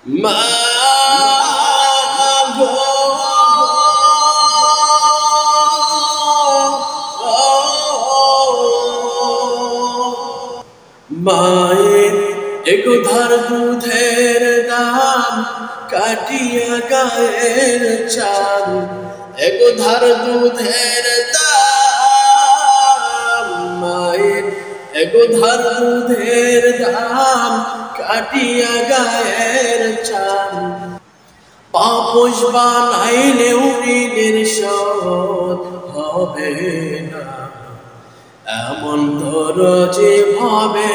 মাগো মায়ের একধার দুধের দাম কাটিয়া গায়ের চাল, একধার দুধের দাম মায়ের একধার দুধের দাম কাটিয়া গায়ের চাল, পাপোশ বানাইলেও ঋণের শোধ হবে না, এমন দরজে ভাবে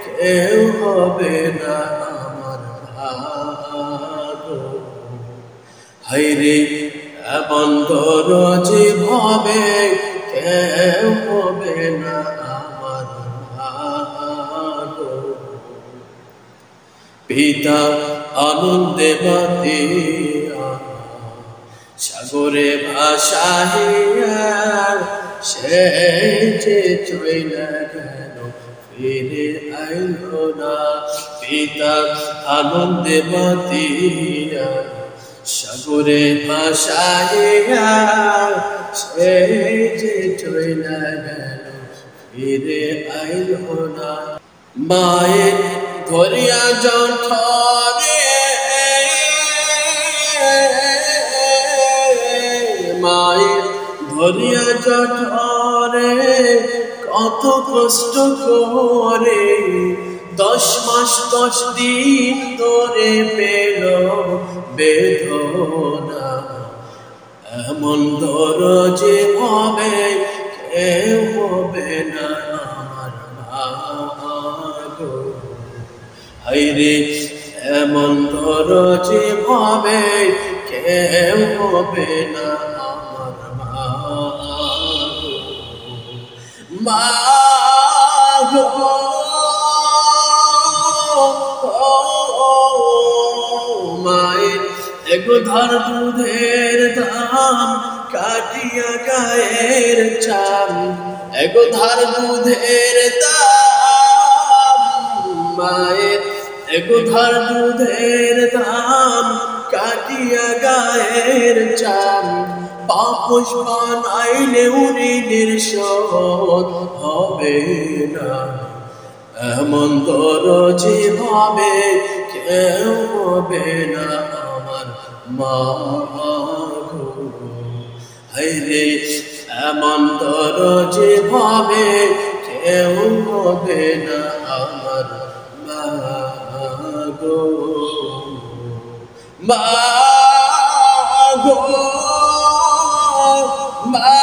কেউ হবে না আমার ভাগ্য। হায়রে এমন দরজে ভাবে কেউ হবে না আমার ভাগ্য। পিতা আনন্দে মাতিয়া সাগরে ভাসাইয়া, সে যে চইলা গেল ফিরে আইল না। পিতা আনন্দে মাতিয়া সাগরে ভাসাইয়া, সে যে চইলা গেল ফিরে আইল না। মায়ের ধরিয়া জঠরে, মায়ের ধরিয়া জঠরে কত কষ্ট করে 10 মাস 10 দিন ধরে পেল বেদনা, এমন দরজে হবে কেউ হবে না আমার ভাগ্য। হায়রে এমন দরজে হবে কেউ হবে না আমার ভাগ্য। মাগো মায়ের একধার দুধের দাম কাটিয়া গায়ের চাল, একধার দুধের দাম মায়ের একধার দুধের দাম কাটিয়া গায়ের চাল, পাপোশ বানাইলেও ঋণের শোধ হবে না, এমন দরজে ভাবে কেউ হবে না আমার মাগো। হায়রে এমন দরজে ভাবে কেউ হবে না আমার মাগো। মাগো মা